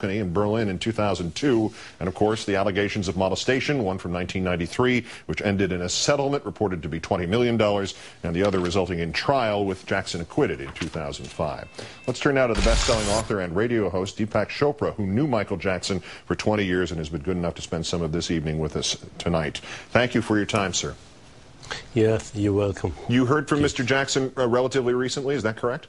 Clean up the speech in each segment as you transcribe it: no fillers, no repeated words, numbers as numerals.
in Berlin in 2002, and of course the allegations of molestation, one from 1993, which ended in a settlement reported to be $20 million, and the other resulting in trial with Jackson acquitted in 2005. Let's turn now to the best-selling author and radio host Deepak Chopra, who knew Michael Jackson for 20 years and has been good enough to spend some of this evening with us tonight. Thank you for your time, sir. Yes, you're welcome. You heard from Mr. Jackson relatively recently, is that correct?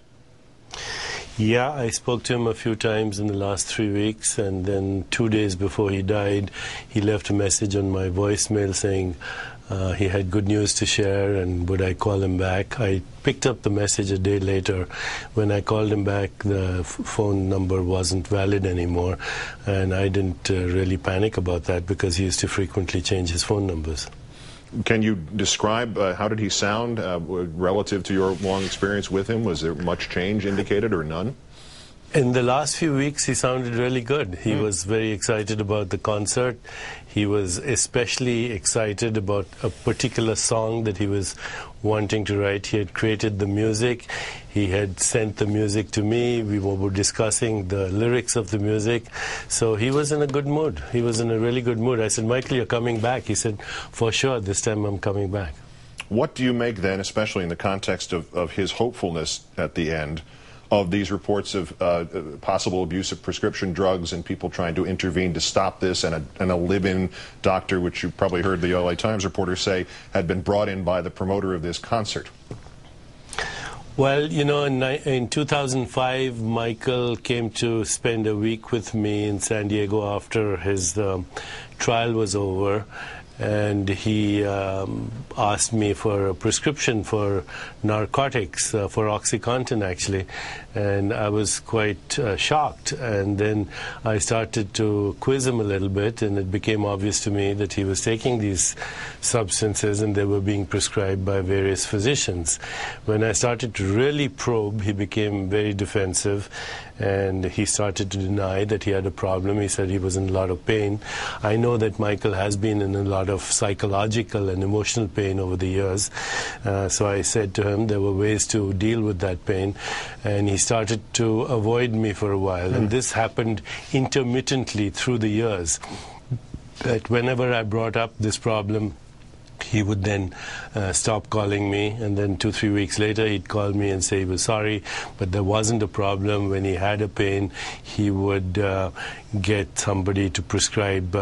Yeah, I spoke to him a few times in the last 3 weeks, and then 2 days before he died, he left a message on my voicemail saying he had good news to share and would I call him back. I picked up the message a day later. When I called him back, the phone number wasn't valid anymore, and I didn't really panic about that because he used to frequently change his phone numbers. Can you describe how did he sound relative to your long experience with him? Was there much change indicated or none? In the last few weeks, he sounded really good. He was very excited about the concert. He was especially excited about a particular song that he was wanting to write. He had created the music. He had sent the music to me. We were discussing the lyrics of the music. So he was in a good mood. He was in a really good mood. I said, Michael, you're coming back. He said, for sure, this time I'm coming back. What do you make then, especially in the context of his hopefulness at the end, of these reports of possible abuse of prescription drugs and people trying to intervene to stop this, and a live-in doctor, which you probably heard the LA Times reporter say had been brought in by the promoter of this concert? Well, you know, in 2005, Michael came to spend a week with me in San Diego after his trial was over. And he asked me for a prescription for narcotics, for OxyContin actually, and I was quite shocked. And then I started to quiz him a little bit, and it became obvious to me that he was taking these substances and they were being prescribed by various physicians. When I started to really probe, he became very defensive, and he started to deny that he had a problem. He said he was in a lot of pain. I know that Michael has been in a lot of psychological and emotional pain over the years. So I said to him there were ways to deal with that pain, and he started to avoid me for a while. And this happened intermittently through the years, that whenever I brought up this problem, he would then stop calling me, and then 2-3 weeks later he'd call me and say he was sorry, but there wasn't a problem. When he had a pain, he would get somebody to prescribe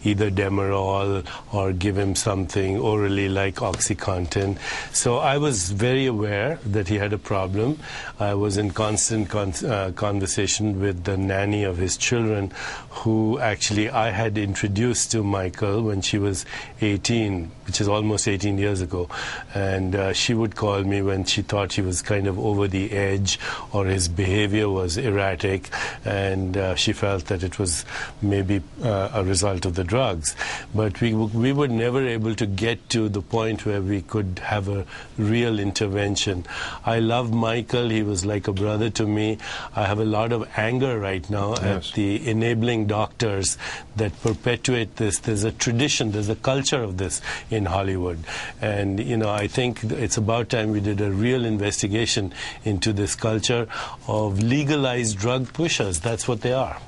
either Demerol or give him something orally like OxyContin. So I was very aware that he had a problem. I was in constant conversation with the nanny of his children, who actually I had introduced to Michael when she was 18, which is almost 18 years ago. And she would call me when she thought he was kind of over the edge or his behavior was erratic, and she felt that it was maybe a result of the drugs. But we were never able to get to the point where we could have a real intervention. I love Michael. He was like a brother to me. I have a lot of anger right now at the enabling doctors that perpetuate this. There's a tradition, there's a culture of this in Hollywood. And, you know, I think it's about time we did a real investigation into this culture of legalized drug pushers. That's what they are.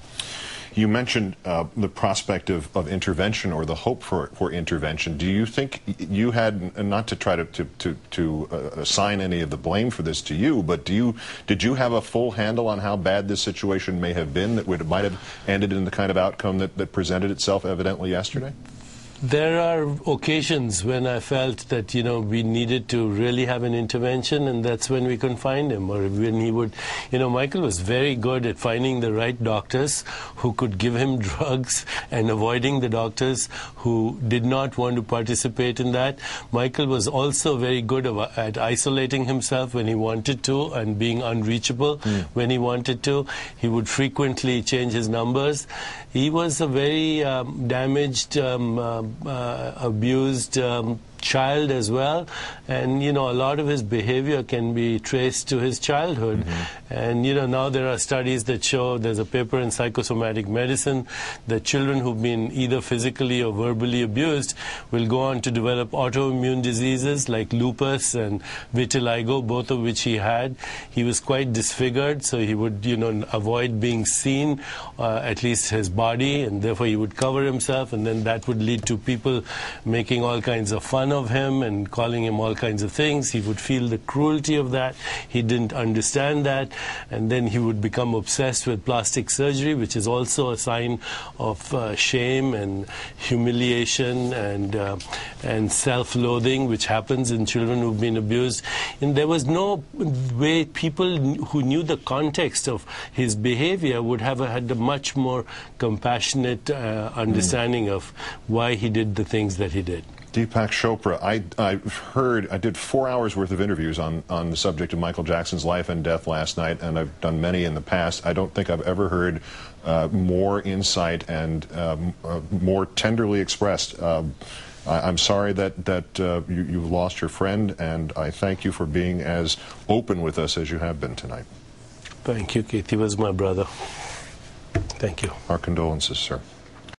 You mentioned the prospect of intervention, or the hope for intervention. Do you think you had, not to try to assign any of the blame for this to you, but did you have a full handle on how bad this situation may have been, that might have ended in the kind of outcome that presented itself evidently yesterday? There are occasions when I felt that, you know, we needed to really have an intervention, and that's when we couldn't find him, or when he would, you know, Michael was very good at finding the right doctors who could give him drugs and avoiding the doctors who did not want to participate in that. Michael was also very good at isolating himself when he wanted to and being unreachable when he wanted to. He would frequently change his numbers. He was a very damaged, abused child as well, and a lot of his behavior can be traced to his childhood. And now there are studies that show, there's a paper in Psychosomatic Medicine, that children who've been either physically or verbally abused will go on to develop autoimmune diseases like lupus and vitiligo, both of which he had. He was quite disfigured, so he would avoid being seen, at least his body, and therefore he would cover himself, and then that would lead to people making all kinds of fun of him and calling him all kinds of things. He would feel the cruelty of that. He didn't understand that, and then he would become obsessed with plastic surgery, which is also a sign of shame and humiliation and self-loathing, which happens in children who've been abused. And there was no way people who knew the context of his behavior would have had a much more compassionate understanding of why he did the things that he did. Deepak Chopra, I did 4 hours worth of interviews on the subject of Michael Jackson's life and death last night, and I've done many in the past. I don't think I've ever heard more insight and more tenderly expressed. I'm sorry that you've lost your friend, and I thank you for being as open with us as you have been tonight. Thank you, Keith. He was my brother. Thank you. Our condolences, sir.